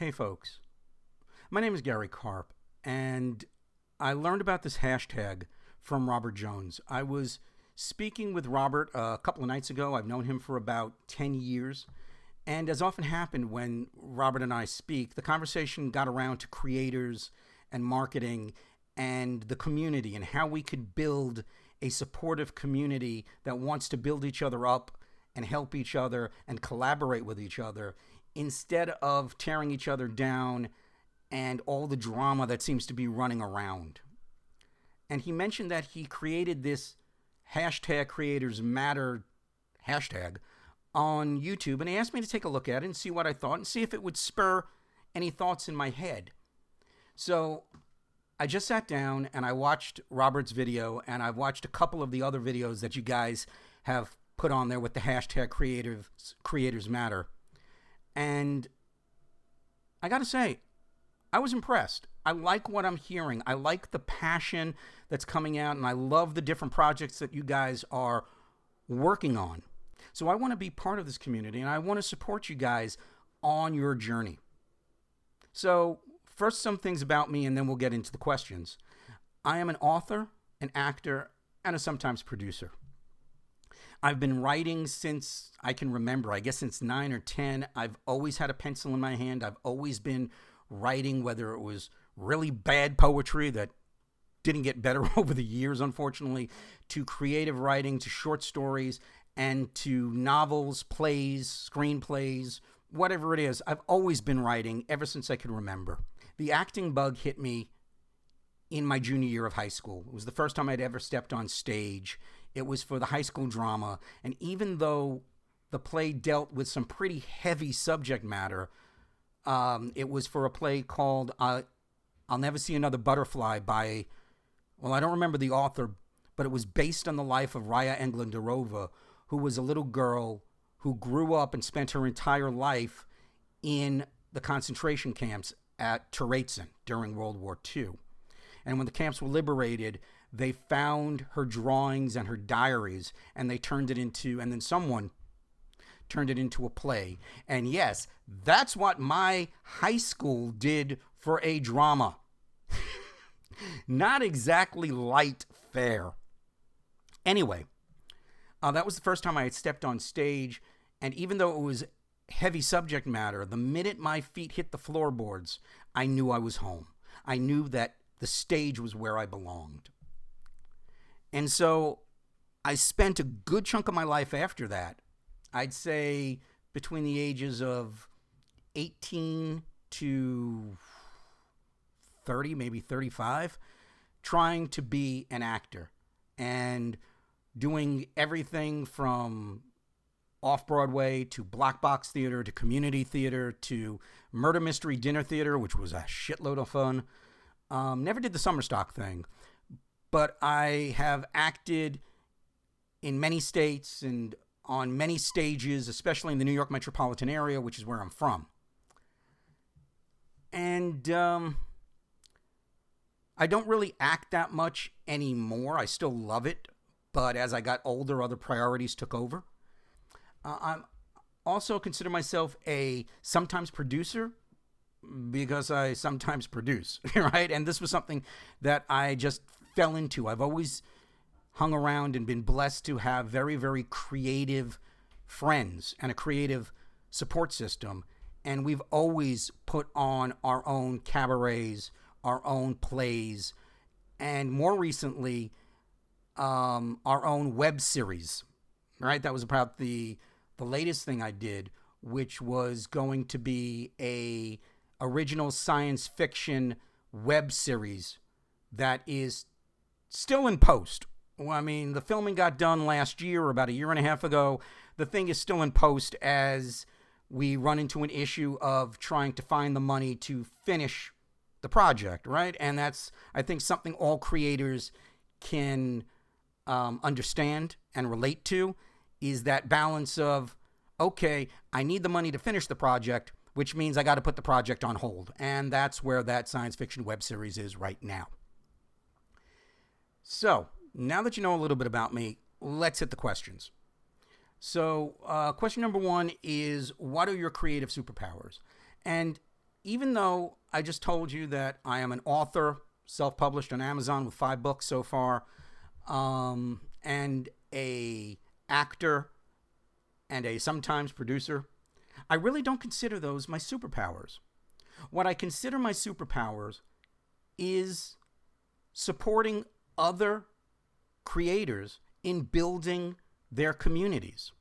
Hey folks, my name is Gary Karp, and I learned about this hashtag from Robert Jones. I was speaking with Robert a couple of nights ago. I've known him for about 10 years, and as often happened when Robert and I speak, the conversation got around to creators and marketing and the community and how we could build a supportive community that wants to build each other up and help each other and collaborate with each other instead of tearing each other down and all the drama that seems to be running around. And he mentioned that he created this hashtag Creators Matter hashtag on YouTube, and he asked me to take a look at it and see what I thought and see if it would spur any thoughts in my head. So I just sat down and I watched Robert's video, and I've watched a couple of the other videos that you guys have put on there with the hashtag Creators Matter. And I got to say, I was impressed. I like what I'm hearing. I like the passion that's coming out, and I love the different projects that you guys are working on. So I want to be part of this community, and I want to support you guys on your journey. So first, some things about me, and then we'll get into the questions. I am an author, an actor, and a sometimes producer. I've been writing since I can remember, I guess since 9 or 10. I've always had a pencil in my hand. I've always been writing, whether it was really bad poetry that didn't get better over the years, unfortunately, to creative writing, to short stories, and to novels, plays, screenplays, whatever it is. I've always been writing ever since I can remember. The acting bug hit me in my junior year of high school. It was the first time I'd ever stepped on stage. It was for the high school drama, and even though the play dealt with some pretty heavy subject matter, it was for a play called I'll Never See Another Butterfly by, well, I don't remember the author, but it was based on the life of Raya Englanderova, who was a little girl who grew up and spent her entire life in the concentration camps at Terezin during World War II. And when the camps were liberated, they found her drawings and her diaries, and they turned it into, and then someone turned it into a play. And yes, that's what my high school did for a drama. Not exactly light fare. Anyway, that was the first time I had stepped on stage, and even though it was heavy subject matter, the minute my feet hit the floorboards, I knew I was home. I knew that the stage was where I belonged. And so I spent a good chunk of my life after that, I'd say between the ages of 18 to 30, maybe 35, trying to be an actor and doing everything from off-Broadway to black box theater to community theater to murder mystery dinner theater, which was a shitload of fun. Never did the summer stock thing, but I have acted in many states and on many stages, especially in the New York metropolitan area, which is where I'm from. And I don't really act that much anymore. I still love it, but as I got older, other priorities took over. I'm also consider myself a sometimes producer because I sometimes produce, right? And this was something that I just fell into. I've always hung around and been blessed to have very, very creative friends and a creative support system. And we've always put on our own cabarets, our own plays, and more recently, our own web series, right? That was about the latest thing I did, which was going to be a original science fiction web series that is still in post. Well, I mean, the filming got done last year or about a year and a half ago. The thing is still in post as we run into an issue of trying to find the money to finish the project, right? And that's, I think, something all creators can understand and relate to, is that balance of, okay, I need the money to finish the project, which means I got to put the project on hold. And that's where that science fiction web series is right now. So now that you know a little bit about me, let's hit the questions. So question number one is, what are your creative superpowers? And even though I just told you that I am an author, self-published on Amazon with 5 books so far, and a actor and a sometimes producer, I really don't consider those my superpowers. What I consider my superpowers is supporting other creators in building their communities,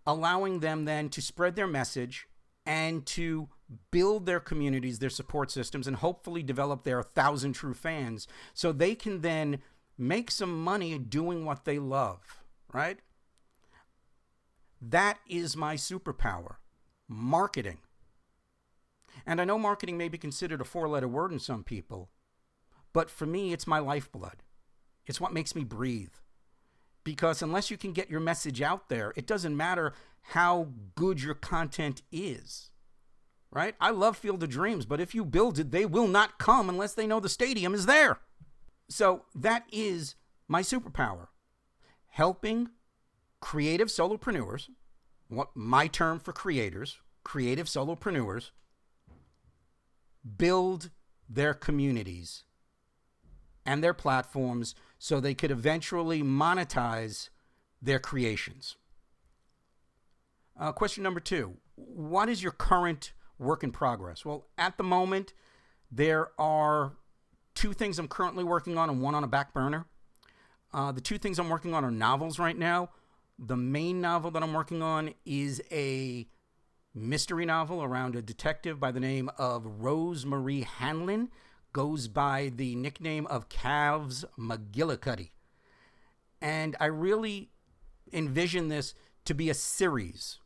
allowing them then to spread their message and to build their communities, their support systems, and hopefully develop their 1,000 true fans so they can then make some money doing what they love, right? That is my superpower, marketing. And I know marketing may be considered a 4-letter word in some people, but for me, it's my lifeblood. It's what makes me breathe. Because unless you can get your message out there, it doesn't matter how good your content is, right? I love Field of Dreams, but if you build it, they will not come unless they know the stadium is there. So that is my superpower, helping creative solopreneurs, what my term for creators, creative solopreneurs, build their communities and their platforms so they could eventually monetize their creations. Question number 2, what is your current work in progress? Well, at the moment, there are 2 things I'm currently working on and 1 on a back burner. The 2 things I'm working on are novels right now. The main novel that I'm working on is a mystery novel around a detective by the name of Rosemary Hanlon, goes by the nickname of Calves McGillicuddy. And I really envision this to be a series,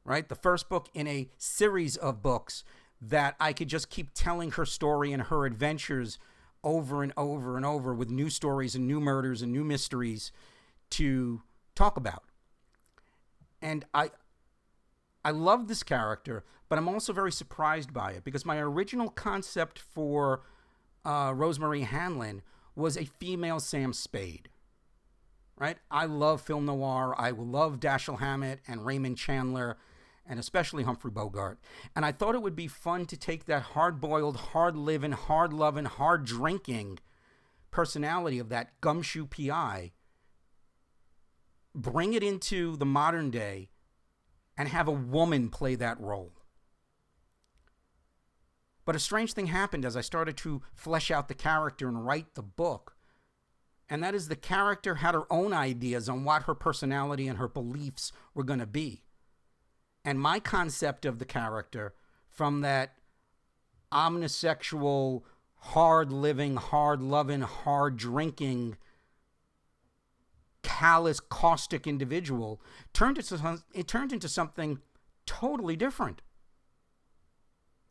right? The first book in a series of books that I could just keep telling her story and her adventures over and over and over with new stories and new murders and new mysteries to talk about. And I love this character, but I'm also very surprised by it because my original concept for Rosemary Hanlon was a female Sam Spade, right? I love film noir. I love Dashiell Hammett and Raymond Chandler and especially Humphrey Bogart. And I thought it would be fun to take that hard-boiled, hard-living, hard-loving, hard-drinking personality of that gumshoe PI, bring it into the modern day, and have a woman play that role. But a strange thing happened as I started to flesh out the character and write the book. And that is the character had her own ideas on what her personality and her beliefs were going to be. And my concept of the character, from that omnisexual, hard-living, hard-loving, hard-drinking, callous, caustic individual, turned into something totally different,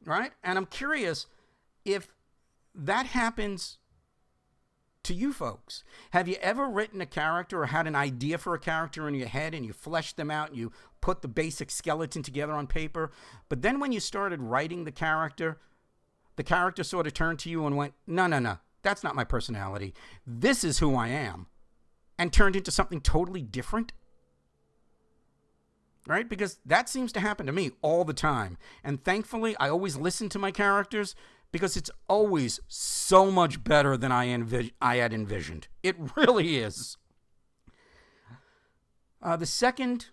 right? And I'm curious if that happens to you folks. Have you ever written a character or had an idea for a character in your head and you fleshed them out and you put the basic skeleton together on paper, but then when you started writing the character sort of turned to you and went, no, that's not my personality. This is who I am. And turned into something totally different? Right? Because that seems to happen to me all the time. And thankfully, I always listen to my characters because it's always so much better than I had envisioned. It really is. The second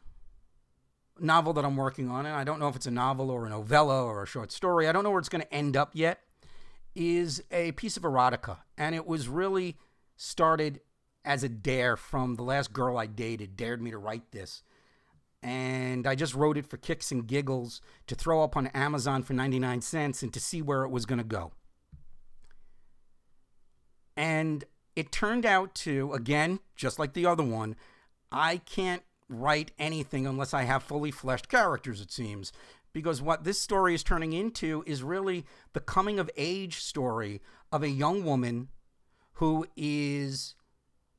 novel that I'm working on, and I don't know if it's a novel or a novella or a short story, I don't know where it's going to end up yet, is a piece of erotica. And it was really started as a dare from the last girl I dared me to write this. And I just wrote it for kicks and giggles to throw up on Amazon for 99 cents and to see where it was going to go. And it turned out to, again, just like the other one, I can't write anything unless I have fully fleshed characters, it seems. Because what this story is turning into is really the coming of age story of a young woman who is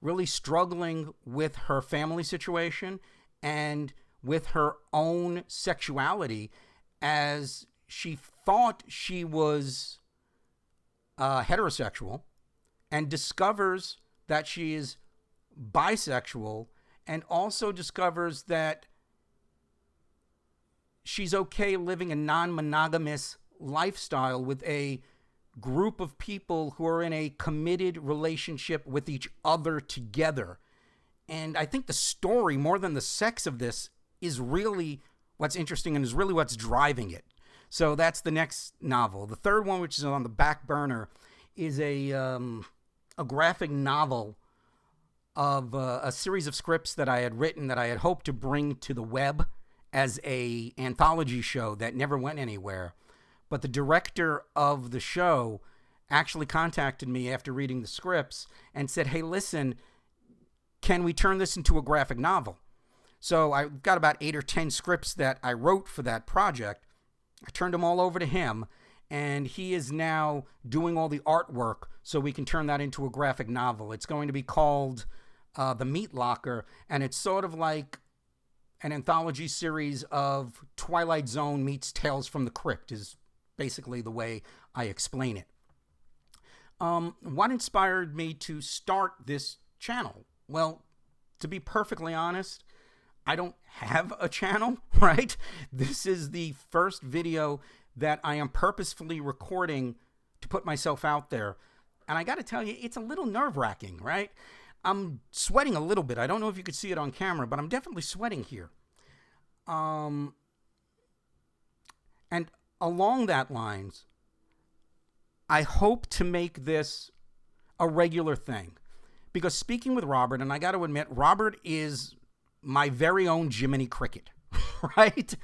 really struggling with her family situation and with her own sexuality, as she thought she was heterosexual and discovers that she is bisexual, and also discovers that she's okay living a non-monogamous lifestyle with a group of people who are in a committed relationship with each other together. And I think the story, more than the sex of this, is really what's interesting and is really what's driving it. So that's the next novel. The third one, which is on the back burner, is a graphic novel of a series of scripts that I had written that I had hoped to bring to the web as a anthology show that never went anywhere. But the director of the show actually contacted me after reading the scripts and said, hey, listen, can we turn this into a graphic novel? So I got about 8 or 10 scripts that I wrote for that project. I turned them all over to him, and he is now doing all the artwork so we can turn that into a graphic novel. It's going to be called The Meat Locker, and it's sort of like an anthology series of Twilight Zone meets Tales from the Crypt is basically the way I explain it. What inspired me to start this channel? Well, to be perfectly honest, I don't have a channel, right? This is the first video that I am purposefully recording to put myself out there. And I got to tell you, it's a little nerve-wracking, right? I'm sweating a little bit. I don't know if you could see it on camera, but I'm definitely sweating here. And along that lines, I hope to make this a regular thing. Because speaking with Robert, and I got to admit, Robert is my very own Jiminy Cricket, right?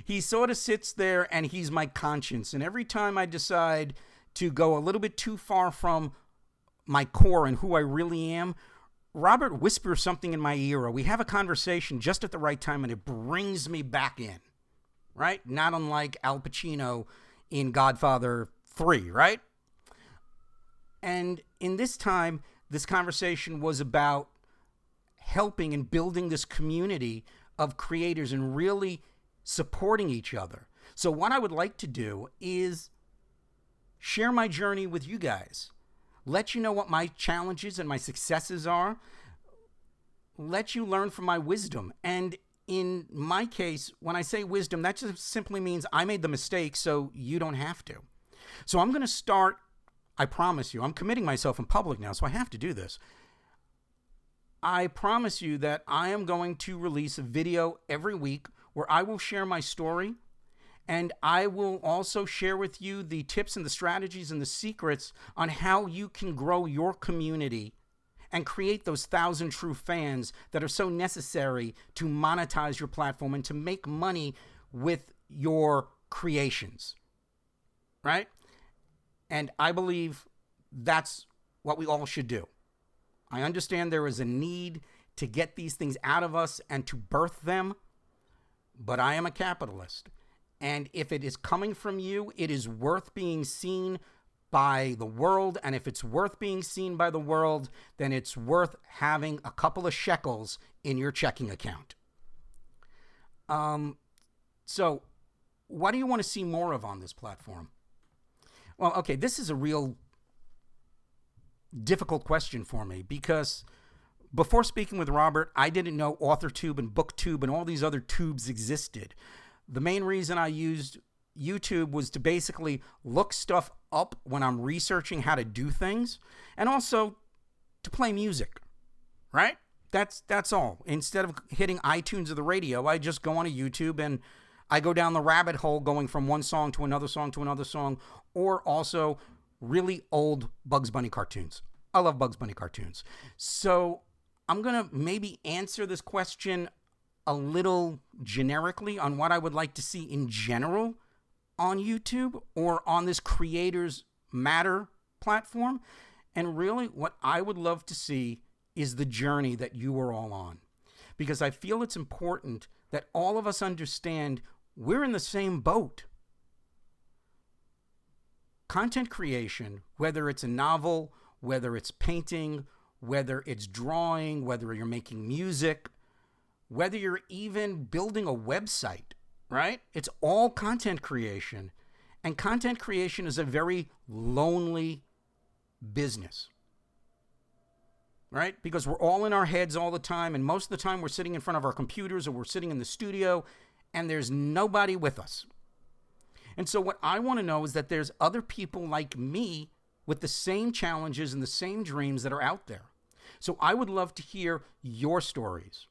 He sort of sits there and he's my conscience. And every time I decide to go a little bit too far from my core and who I really am, Robert whispers something in my ear, or we have a conversation just at the right time, and it brings me back in, right? Not unlike Al Pacino in Godfather 3, right? And in this time, this conversation was about helping and building this community of creators and really supporting each other. So what I would like to do is share my journey with you guys. Let you know what my challenges and my successes are. Let you learn from my wisdom. And in my case, when I say wisdom, that just simply means I made the mistake so you don't have to. So I'm going to start, I promise you, I'm committing myself in public now, so I have to do this. I promise you that I am going to release a video every week where I will share my story, and I will also share with you the tips and the strategies and the secrets on how you can grow your community and create those 1,000 true fans that are so necessary to monetize your platform and to make money with your creations, right? And I believe that's what we all should do. I understand there is a need to get these things out of us and to birth them, but I am a capitalist. And if it is coming from you, it is worth being seen by the world. And if it's worth being seen by the world, then it's worth having a couple of shekels in your checking account. So what do you want to see more of on this platform? Well, okay, this is a real difficult question for me because before speaking with Robert, I didn't know AuthorTube and BookTube and all these other tubes existed. The main reason I used YouTube was to basically look stuff up when I'm researching how to do things, and also to play music, right? That's all. Instead of hitting iTunes or the radio, I just go on a YouTube and I go down the rabbit hole going from one song to another song to another song, or also really old Bugs Bunny cartoons. I love Bugs Bunny cartoons. So I'm going to maybe answer this question a little generically on what I would like to see in general on YouTube or on this Creators Matter platform. And really what I would love to see is the journey that you are all on. Because I feel it's important that all of us understand we're in the same boat. Content creation, whether it's a novel, whether it's painting, whether it's drawing, whether you're making music, whether you're even building a website, right? It's all content creation. And content creation is a very lonely business, right? Because we're all in our heads all the time. And most of the time we're sitting in front of our computers or we're sitting in the studio and there's nobody with us. And so what I want to know is that there's other people like me with the same challenges and the same dreams that are out there. So I would love to hear your stories.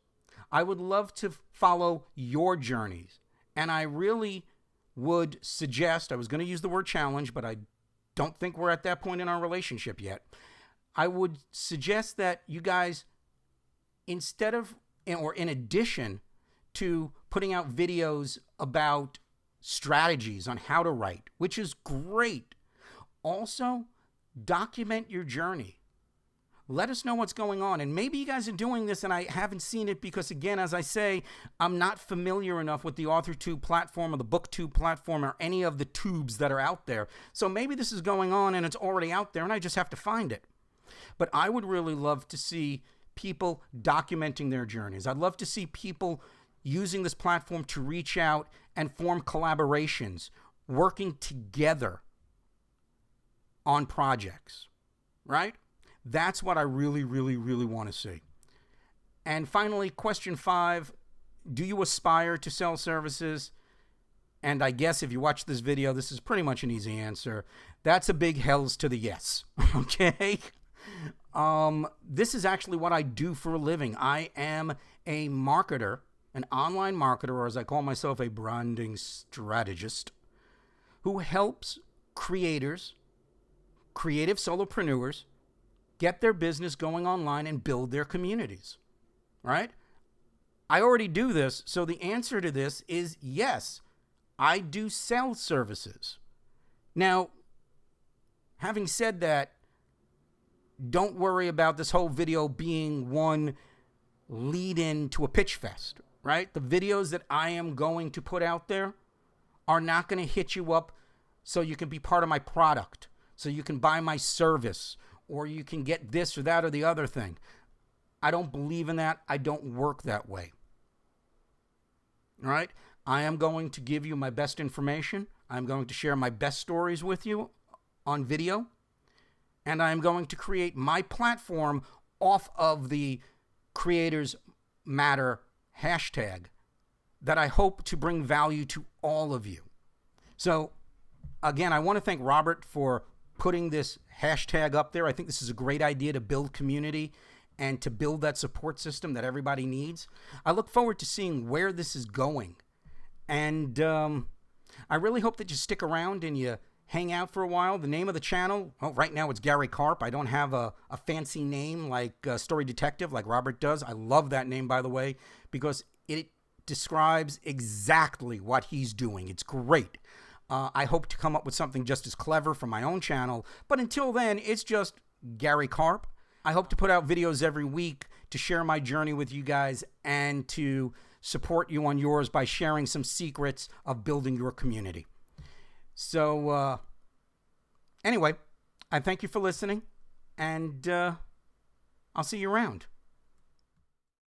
I would love to follow your journeys. And I really would suggest, I was going to use the word challenge, but I don't think we're at that point in our relationship yet. I would suggest that you guys, instead of, or in addition to putting out videos about strategies on how to write, which is great, also document your journey. Let us know what's going on. And maybe you guys are doing this and I haven't seen it because, again, as I say, I'm not familiar enough with the AuthorTube platform or the BookTube platform or any of the tubes that are out there. So maybe this is going on and it's already out there and I just have to find it. But I would really love to see people documenting their journeys. I'd love to see people using this platform to reach out and form collaborations, working together on projects, right? That's what I really, really, really want to see. And finally, question 5, do you aspire to sell services? And I guess if you watch this video, this is pretty much an easy answer. That's a big hells to the yes, okay? This is actually what I do for a living. I am a marketer, an online marketer, or as I call myself, a branding strategist, who helps creators, creative solopreneurs, get their business going online and build their communities, right? I already do this, so the answer to this is yes, I do sell services. Now, having said that, don't worry about this whole video being one lead-in to a pitch fest, right? The videos that I am going to put out there are not going to hit you up so you can be part of my product, so you can buy my service, or you can get this or that or the other thing. I don't believe in that. I don't work that way. All right? I am going to give you my best information. I'm going to share my best stories with you on video. And I'm going to create my platform off of the Creators Matter hashtag that I hope to bring value to all of you. So, again, I want to thank Robert for putting this hashtag up there. I think this is a great idea to build community and to build that support system that everybody needs. I look forward to seeing where this is going. And I really hope that you stick around and you hang out for a while. The name of the channel, well, right now it's Gary Karp. I don't have a fancy name like Story Detective like Robert does. I love that name, by the way, because it describes exactly what he's doing. It's great. I hope to come up with something just as clever for my own channel. But until then, it's just Gary Karp. I hope to put out videos every week to share my journey with you guys and to support you on yours by sharing some secrets of building your community. So, anyway, I thank you for listening, and I'll see you around.